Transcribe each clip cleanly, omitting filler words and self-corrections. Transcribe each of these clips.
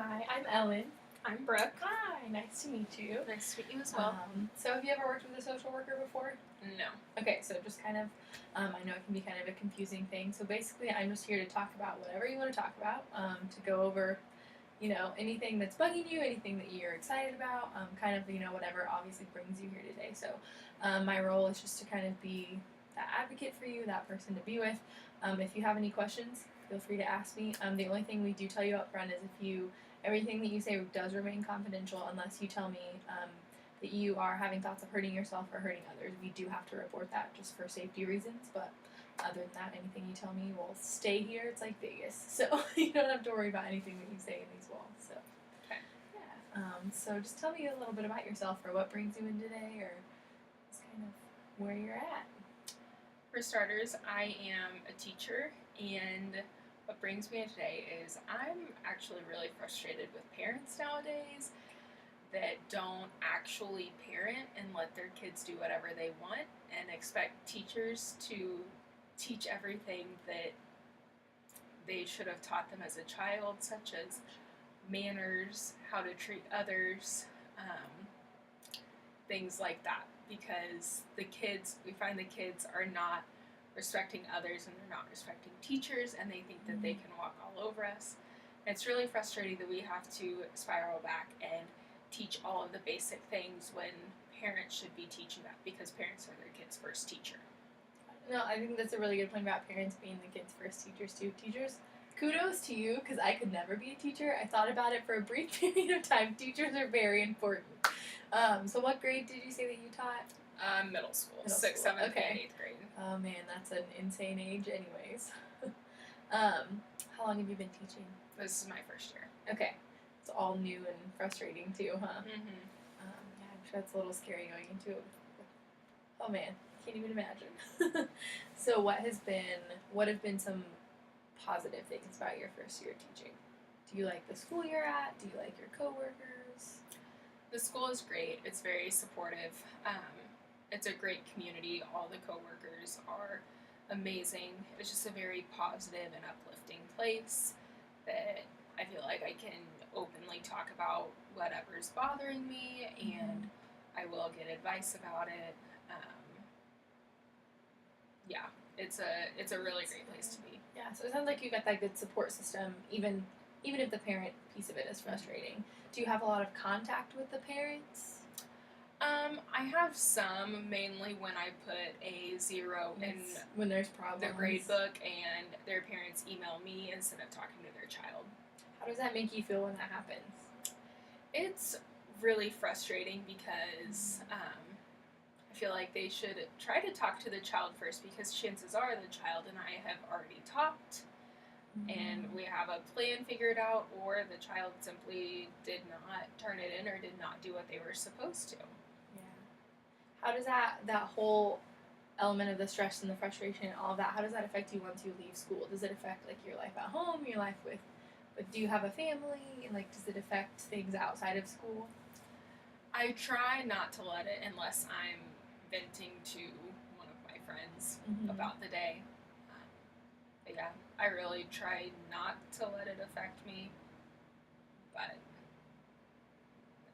Hi, I'm Ellen. I'm Brooke. Hi, nice to meet you. Nice to meet you as well. So have you ever worked with a social worker before? No. Okay, so just kind of, I know it can be kind of a confusing thing. So basically, I'm just here to talk about whatever you want to talk about, to go over, anything that's bugging you, anything that you're excited about, kind of, whatever obviously brings you here today. So my role is just to kind of be that advocate for you, that person to be with. If you have any questions, feel free to ask me. The only thing we do tell you up front is everything that you say does remain confidential unless you tell me that you are having thoughts of hurting yourself or hurting others. We do have to report that just for safety reasons, but other than that, anything you tell me will stay here. It's like Vegas, so you don't have to worry about anything that you say in these walls. So, okay. Yeah. So just tell me a little bit about yourself, or what brings you in today, or just kind of where you're at. For starters, I am a teacher, and what brings me in today is I'm actually really frustrated with parents nowadays that don't actually parent and let their kids do whatever they want and expect teachers to teach everything that they should have taught them as a child, such as manners, how to treat others, things like that. Because we find the kids are not respecting others and they're not respecting teachers, and they think that they can walk all over us. And it's really frustrating that we have to spiral back and teach all of the basic things when parents should be teaching that, because parents are their kids' first teacher. No, I think that's a really good point about parents being the kids' first teachers too. Teachers, kudos to you, because I could never be a teacher. I thought about it for a brief period of time. Teachers are very important. So what grade did you say that you taught? Middle school. Middle 6th, school. 7th, Okay. and 8th grade. Oh man, that's an insane age anyways. How long have you been teaching? This is my first year. Okay. It's all new and frustrating too, huh? Mm-hmm. Yeah, I'm sure it's a little scary going into it. Oh man, can't even imagine. So what have been some positive things about your first year teaching? Do you like the school you're at? Do you like your coworkers? The school is great. It's very supportive. It's a great community. All the coworkers are amazing. It's just a very positive and uplifting place that I feel like I can openly talk about whatever's bothering me, and I will get advice about it. Yeah, it's a really great place to be. Yeah, so it sounds like you got that good support system, even if the parent piece of it is frustrating. Do you have a lot of contact with the parents? I have some, mainly when I put a 0 in when there's problems. The grade book and their parents email me instead of talking to their child. How does that make you feel when that happens? It's really frustrating because I feel like they should try to talk to the child first, because chances are the child and I have already talked and we have a plan figured out, or the child simply did not turn it in or did not do what they were supposed to. Yeah. How does that whole element of the stress and the frustration and all of that, how does that affect you once you leave school? Does it affect like your life at home, your life with do you have a family? Like, does it affect things outside of school? I try not to let it, unless I'm venting to one of my friends about the day. But yeah, I really try not to let it affect me, but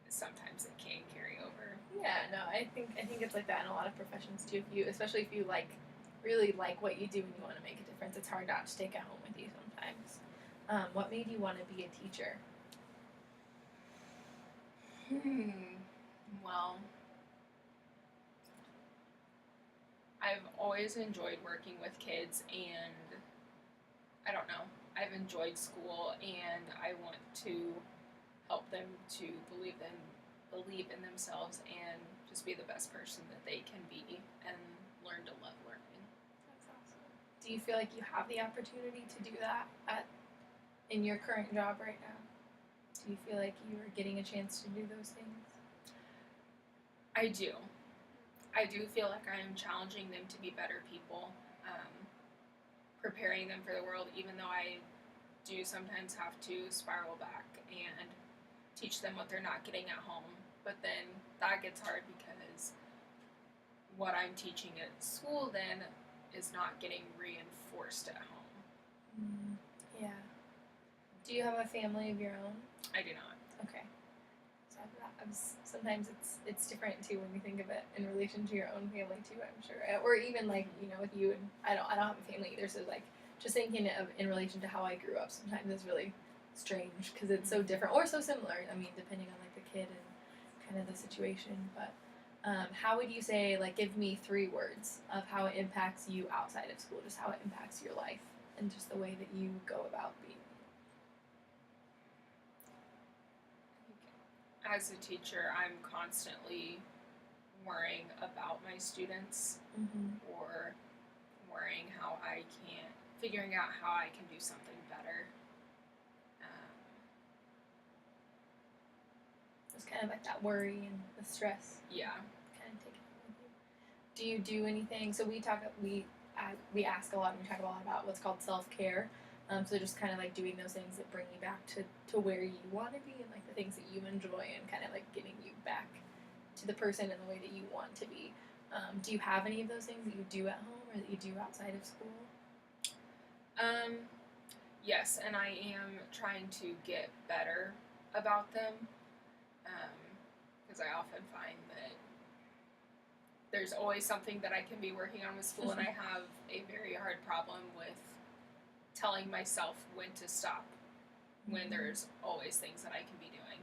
sometimes it can carry over. Yeah, no, I think it's like that in a lot of professions too. Especially if you really like what you do and you want to make a difference, it's hard not to take it home with you sometimes. What made you want to be a teacher? Well, I've always enjoyed working with kids, and I don't know, I've enjoyed school, and I want to help them to believe in themselves and just be the best person that they can be and learn to love learning. That's awesome. Do you feel like you have the opportunity to do that in your current job right now? Do you feel like you are getting a chance to do those things? I do. I do feel like I am challenging them to be better people, preparing them for the world, even though I do sometimes have to spiral back and teach them what they're not getting at home. But then that gets hard because what I'm teaching at school then is not getting reinforced at home. Yeah. Do you have a family of your own? I do not. Okay. So sometimes it's different too when you think of it in relation to your own family too. I'm sure, or even like with you and I don't have a family either. So like just thinking of in relation to how I grew up sometimes is really strange because it's so different or so similar. I mean, depending on like the kid and kind of the situation. But how would you say like give me 3 words of how it impacts you outside of school, just how it impacts your life and just the way that you go about being. As a teacher, I'm constantly worrying about my students Mm-hmm. or worrying figuring out how I can do something better. It's kind of like that worry and the stress. Yeah. Kind of take it with you. Do you do anything? So we ask a lot and we talk a lot about what's called self care. So just kind of like doing those things that bring you back to where you want to be and like the things that you enjoy and kind of like getting you back to the person and the way that you want to be. Do you have any of those things that you do at home or that you do outside of school? Yes, and I am trying to get better about them because I often find that there's always something that I can be working on with school, and I have a very hard problem with telling myself when to stop when there's always things that I can be doing.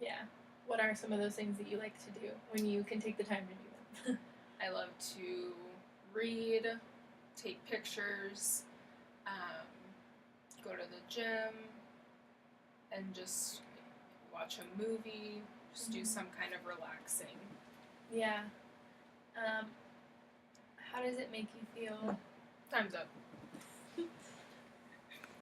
Yeah. What are some of those things that you like to do when you can take the time to do them? I love to read, take pictures, go to the gym, and just watch a movie, just do some kind of relaxing. Yeah. How does it make you feel? Time's up.